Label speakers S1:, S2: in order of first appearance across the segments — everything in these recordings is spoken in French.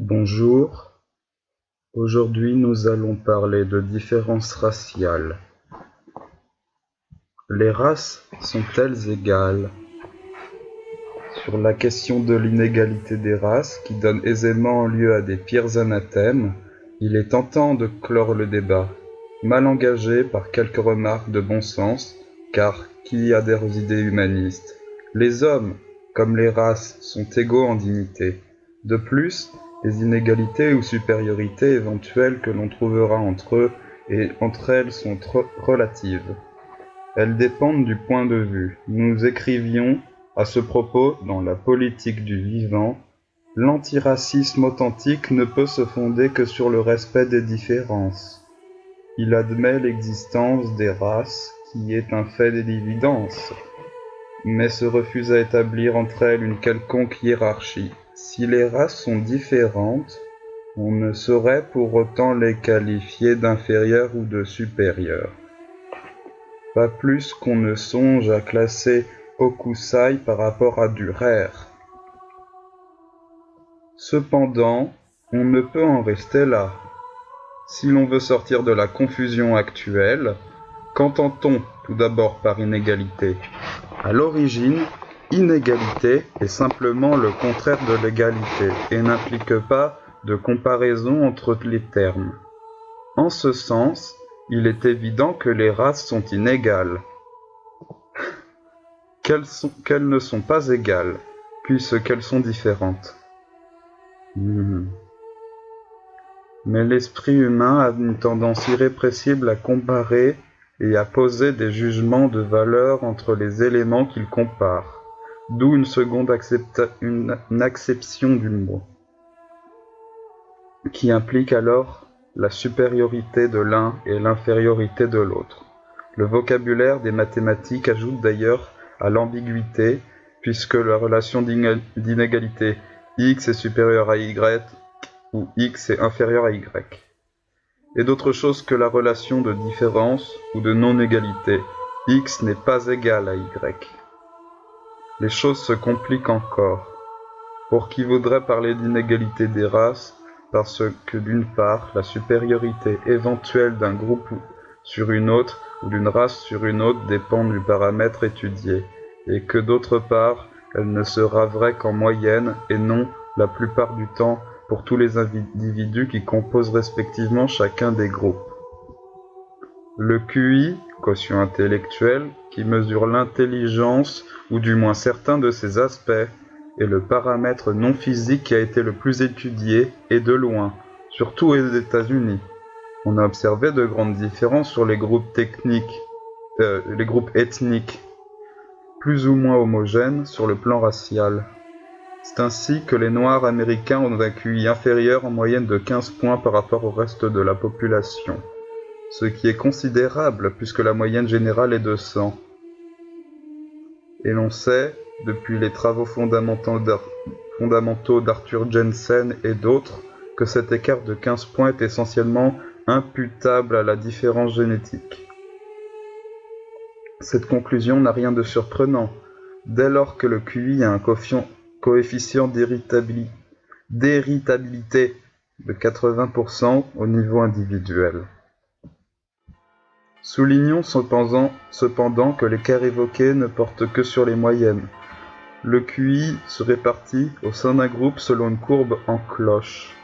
S1: Bonjour, aujourd'hui nous allons parler de différences raciales. Les races sont-elles égales? Sur la question de l'inégalité des races, qui donne aisément lieu à des pires anathèmes, il est tentant de clore le débat, mal engagé par quelques remarques de bon sens, car qui adhère aux idées humanistes? Les hommes, comme les races, sont égaux en dignité. De plus, les inégalités ou supériorités éventuelles que l'on trouvera entre eux et entre elles sont relatives. Elles dépendent du point de vue. Nous écrivions à ce propos dans La politique du vivant, l'antiracisme authentique ne peut se fonder que sur le respect des différences. Il admet l'existence des races, qui est un fait d'évidence, mais se refuse à établir entre elles une quelconque hiérarchie. Si les races sont différentes, on ne saurait pour autant les qualifier d'inférieures ou de supérieures. Pas plus qu'on ne songe à classer Hokusai par rapport à du rare. Cependant, on ne peut en rester là. Si l'on veut sortir de la confusion actuelle, qu'entend-on tout d'abord par inégalité? À l'origine, inégalité est simplement le contraire de l'égalité et n'implique pas de comparaison entre les termes. En ce sens, il est évident que les races sont inégales. Qu'elles ne sont pas égales, puisqu'elles sont différentes. Mais l'esprit humain a une tendance irrépressible à comparer et à poser des jugements de valeur entre les éléments qu'il compare, d'où une seconde acception du mot, qui implique alors la supériorité de l'un et l'infériorité de l'autre. Le vocabulaire des mathématiques ajoute d'ailleurs à l'ambiguïté, puisque la relation d'inégalité x est supérieure à y où x est inférieur à y, et d'autre chose que la relation de différence ou de non-égalité, x n'est pas égal à y. Les choses se compliquent encore, pour qui voudrait parler d'inégalité des races, parce que d'une part, la supériorité éventuelle d'un groupe sur une autre ou d'une race sur une autre dépend du paramètre étudié, et que d'autre part, elle ne sera vraie qu'en moyenne et non, la plupart du temps, pour tous les individus qui composent respectivement chacun des groupes. Le QI, quotient intellectuel, qui mesure l'intelligence, ou du moins certains de ses aspects, est le paramètre non physique qui a été le plus étudié, et de loin, surtout aux États-Unis. On a observé de grandes différences sur les groupes ethniques, plus ou moins homogènes sur le plan racial. C'est ainsi que les Noirs américains ont un QI inférieur en moyenne de 15 points par rapport au reste de la population, ce qui est considérable puisque la moyenne générale est de 100. Et l'on sait, depuis les travaux fondamentaux d'Arthur Jensen et d'autres, que cet écart de 15 points est essentiellement imputable à la différence génétique. Cette conclusion n'a rien de surprenant, dès lors que le QI a un coefficient d'héritabilité de 80% au niveau individuel. Soulignons cependant que l'écart évoqué ne porte que sur les moyennes. Le QI se répartit au sein d'un groupe selon une courbe en cloche,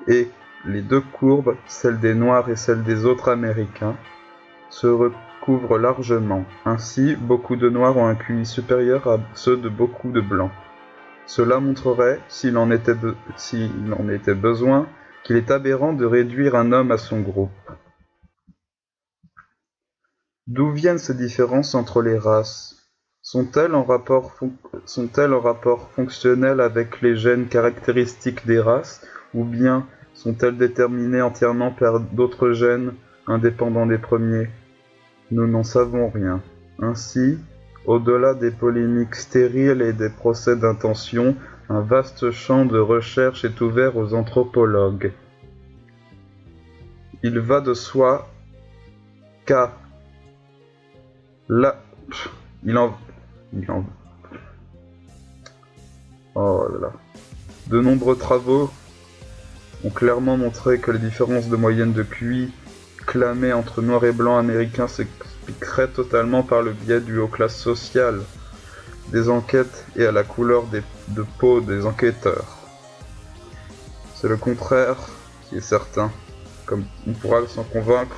S1: et les deux courbes, celle des Noirs et celle des autres Américains, se recouvrent largement. Ainsi, beaucoup de Noirs ont un QI supérieur à ceux de beaucoup de Blancs. Cela montrerait, s'il en était besoin, qu'il est aberrant de réduire un homme à son groupe. D'où viennent ces différences entre les races? Sont-elles en rapport fonctionnel avec les gènes caractéristiques des races, ou bien sont-elles déterminées entièrement par d'autres gènes indépendants des premiers? Nous n'en savons rien. Ainsi, au-delà des polémiques stériles et des procès d'intention, un vaste champ de recherche est ouvert aux anthropologues. Il va de soi qu'à de nombreux travaux ont clairement montré que les différences de moyenne de QI clamées entre noirs et blancs américains s'expliqueraient totalement par le biais du haut classe social des enquêtes et à la couleur de peau des enquêteurs. C'est le contraire qui est certain, comme on pourra s'en convaincre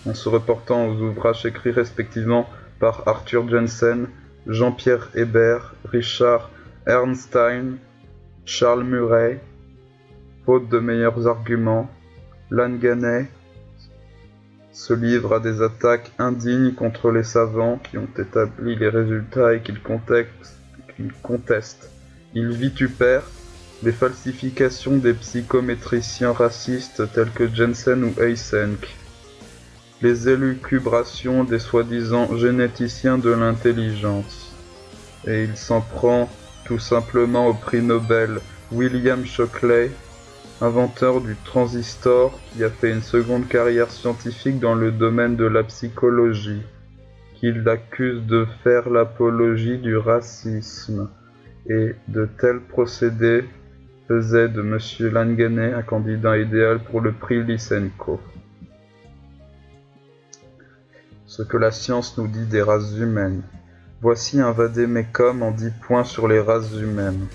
S1: en se reportant aux ouvrages écrits respectivement par Arthur Jensen, Jean-Pierre Hébert, Richard Ernstein, Charles Murray. Faute de meilleurs arguments, Langanay se livre à des attaques indignes contre les savants qui ont établi les résultats et qu'il conteste. Il vitupère les falsifications des psychométriciens racistes tels que Jensen ou Eysenck, les élucubrations des soi-disant généticiens de l'intelligence, et il s'en prend tout simplement au prix Nobel William Shockley, inventeur du transistor qui a fait une seconde carrière scientifique dans le domaine de la psychologie, qu'il accuse de faire l'apologie du racisme, et de tels procédés faisaient de M. Langanay un candidat idéal pour le prix Lysenko. Ce que la science nous dit des races humaines. Voici un vade-mecum en 10 points sur les races humaines.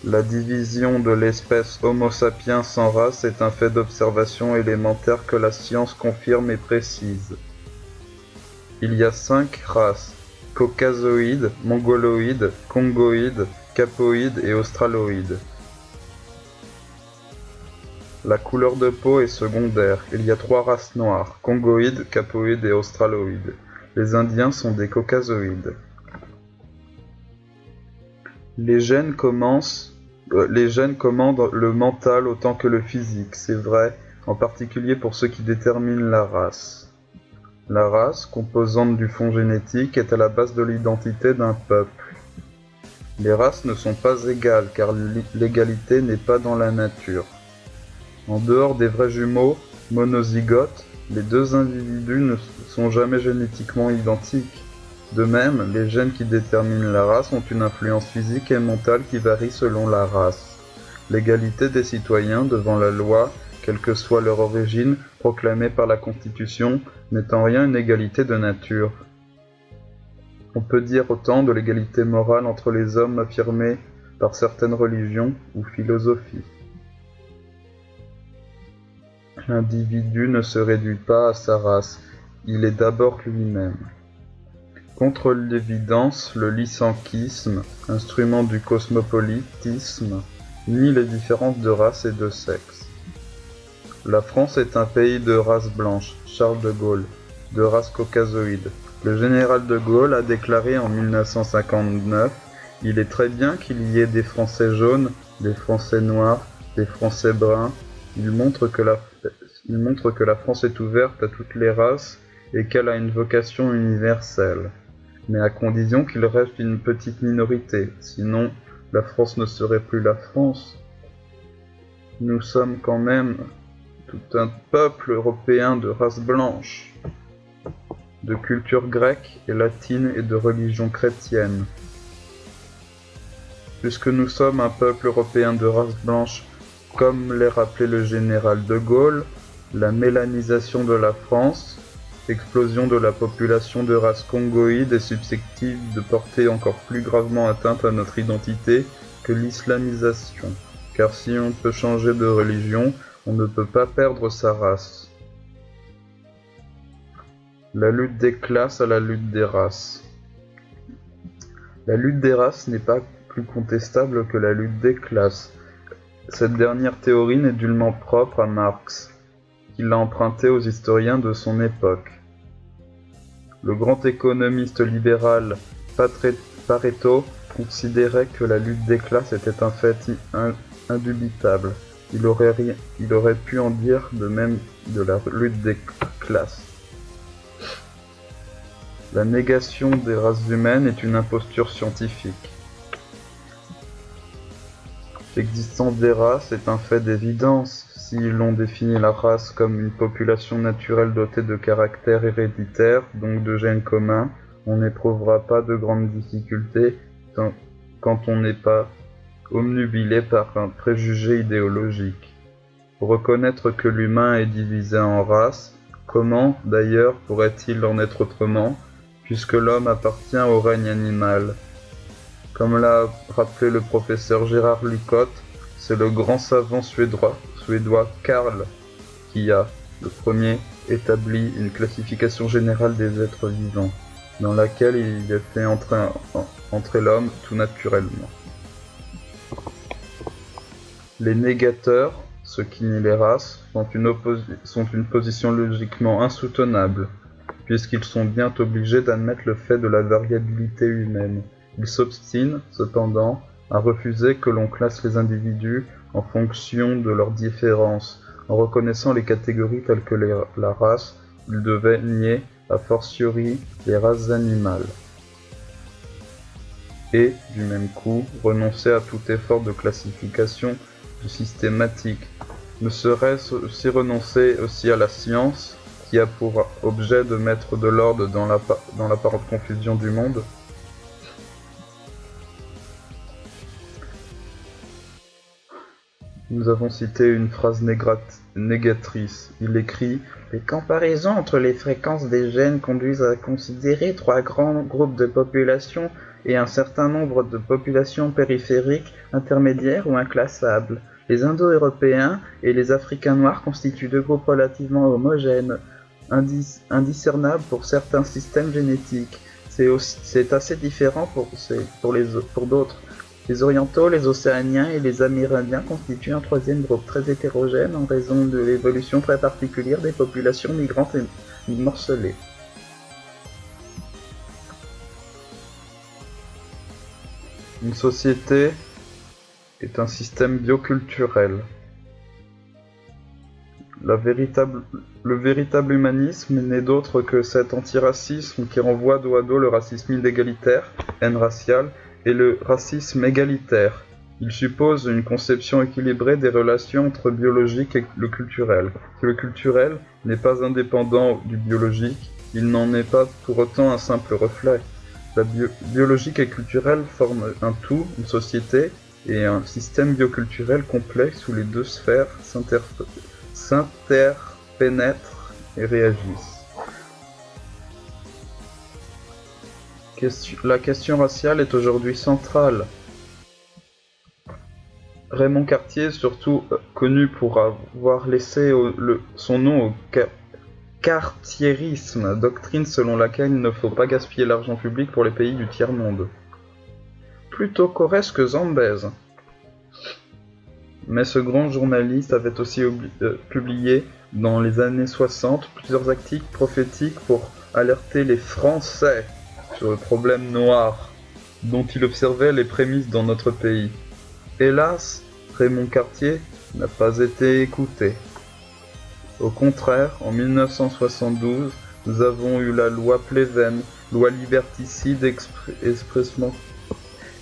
S1: La division de l'espèce Homo sapiens en race est un fait d'observation élémentaire que la science confirme et précise. Il y a 5 races, caucasoïdes, mongoloïdes, congoïdes, capoïdes et australoïdes. La couleur de peau est secondaire, il y a 3 races noires, congoïdes, capoïdes et australoïdes. Les Indiens sont des caucasoïdes. Les gènes commandent le mental autant que le physique, c'est vrai, en particulier pour ce qui détermine la race. La race, composante du fond génétique, est à la base de l'identité d'un peuple. Les races ne sont pas égales, car l'égalité n'est pas dans la nature. En dehors des vrais jumeaux, monozygotes, les deux individus ne sont jamais génétiquement identiques. De même, les gènes qui déterminent la race ont une influence physique et mentale qui varie selon la race. L'égalité des citoyens devant la loi, quelle que soit leur origine, proclamée par la Constitution, n'est en rien une égalité de nature. On peut dire autant de l'égalité morale entre les hommes affirmée par certaines religions ou philosophies. L'individu ne se réduit pas à sa race, il est d'abord lui-même. Contre l'évidence, le lysankisme, instrument du cosmopolitisme, nie les différences de race et de sexe. La France est un pays de race blanche, Charles de Gaulle, de race caucasoïde. Le général de Gaulle a déclaré en 1959 « Il est très bien qu'il y ait des Français jaunes, des Français noirs, des Français bruns. Il montre que la France est ouverte à toutes les races et qu'elle a une vocation universelle. Mais à condition qu'il reste une petite minorité, sinon la France ne serait plus la France. Nous sommes quand même tout un peuple européen de race blanche, de culture grecque et latine et de religion chrétienne. Puisque nous sommes un peuple européen de race blanche, comme l'est rappelé le général de Gaulle, la mélanisation de la France, l'explosion de la population de race congoïde est susceptible de porter encore plus gravement atteinte à notre identité que l'islamisation, car si on peut changer de religion, on ne peut pas perdre sa race. La lutte des classes à la lutte des races. La lutte des races n'est pas plus contestable que la lutte des classes. Cette dernière théorie n'est nullement propre à Marx, qui l'a empruntée aux historiens de son époque. Le grand économiste libéral Pareto considérait que la lutte des classes était un fait indubitable. Il aurait pu en dire de même de la lutte des classes. La négation des races humaines est une imposture scientifique. L'existence des races est un fait d'évidence. Si l'on définit la race comme une population naturelle dotée de caractères héréditaires, donc de gènes communs, on n'éprouvera pas de grandes difficultés quand on n'est pas obnubilé par un préjugé idéologique. reconnaître que l'humain est divisé en races. Comment, d'ailleurs, pourrait-il en être autrement, puisque l'homme appartient au règne animal? Comme l'a rappelé le professeur Gérard Lucotte, c'est le grand savant suédois Karl qui a, le premier, établi une classification générale des êtres vivants, dans laquelle il est fait entrer l'homme tout naturellement. Les négateurs, ceux qui nient les races, sont une position logiquement insoutenable, puisqu'ils sont bien obligés d'admettre le fait de la variabilité humaine. Ils s'obstinent, cependant, à refuser que l'on classe les individus en fonction de leurs différences. En reconnaissant les catégories telles que la race, ils devaient nier, a fortiori, les races animales. Et, du même coup, renoncer à tout effort de classification systématique. Ne serait-ce aussi renoncer aussi à la science, qui a pour objet de mettre de l'ordre dans l'apparente confusion du monde? Nous avons cité une phrase négatrice. Il écrit « Les comparaisons entre les fréquences des gènes conduisent à considérer 3 grands groupes de population et un certain nombre de populations périphériques, intermédiaires ou inclassables. Les Indo-Européens et les Africains noirs constituent 2 groupes relativement homogènes, indiscernables pour certains systèmes génétiques. C'est assez différent pour d'autres. Les Orientaux, les Océaniens et les Amérindiens constituent un 3e groupe très hétérogène en raison de l'évolution très particulière des populations migrantes et morcelées. Une société est un système bioculturel. Le véritable humanisme n'est d'autre que cet antiracisme qui renvoie dos à dos le racisme inégalitaire, haine raciale, et le racisme égalitaire. Il suppose une conception équilibrée des relations entre biologique et le culturel. Si le culturel n'est pas indépendant du biologique, il n'en est pas pour autant un simple reflet. La biologique et culturel forment un tout, une société, et un système bioculturel complexe où les 2 sphères s'interpénètrent et réagissent. La question raciale est aujourd'hui centrale. Raymond Cartier, surtout connu pour avoir laissé son nom au cartiérisme, doctrine selon laquelle il ne faut pas gaspiller l'argent public pour les pays du tiers-monde. Plutôt Corrèze que Zambèze. Mais ce grand journaliste avait aussi publié dans les années 60 plusieurs articles prophétiques pour alerter les Français sur le problème noir, dont il observait les prémices dans notre pays. Hélas, Raymond Cartier n'a pas été écouté. Au contraire, en 1972, nous avons eu la loi Pleven, loi liberticide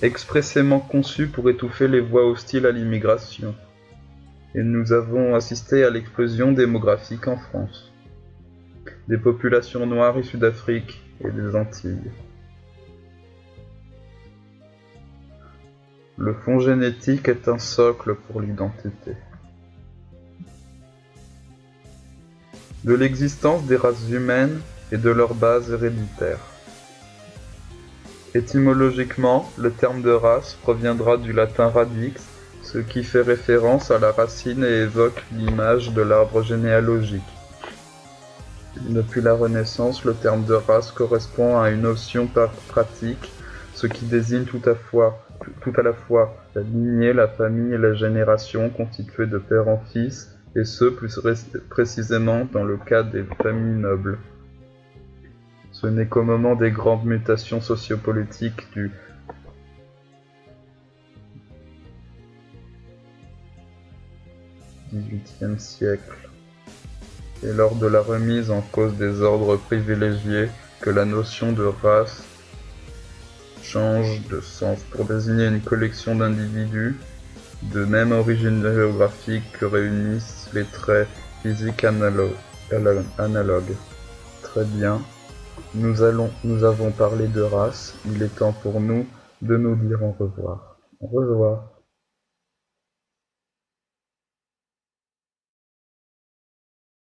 S1: expressément conçue pour étouffer les voix hostiles à l'immigration. Et nous avons assisté à l'explosion démographique en France. Des populations noires issues d'Afrique et des Antilles. Le fond génétique est un socle pour l'identité. De l'existence des races humaines et de leur base héréditaire. Étymologiquement, le terme de race proviendra du latin radix, ce qui fait référence à la racine et évoque l'image de l'arbre généalogique. Depuis la Renaissance, le terme de race correspond à une notion pratique, ce qui désigne tout à la fois la lignée, la famille et la génération constituées de père en fils, et ce plus précisément dans le cas des familles nobles. Ce n'est qu'au moment des grandes mutations sociopolitiques du XVIIIe siècle et lors de la remise en cause des ordres privilégiés que la notion de race change de sens pour désigner une collection d'individus de même origine géographique que réunissent les traits physiques analogues. Très bien. Nous avons parlé de race, il est temps pour nous de nous dire au revoir. Au revoir.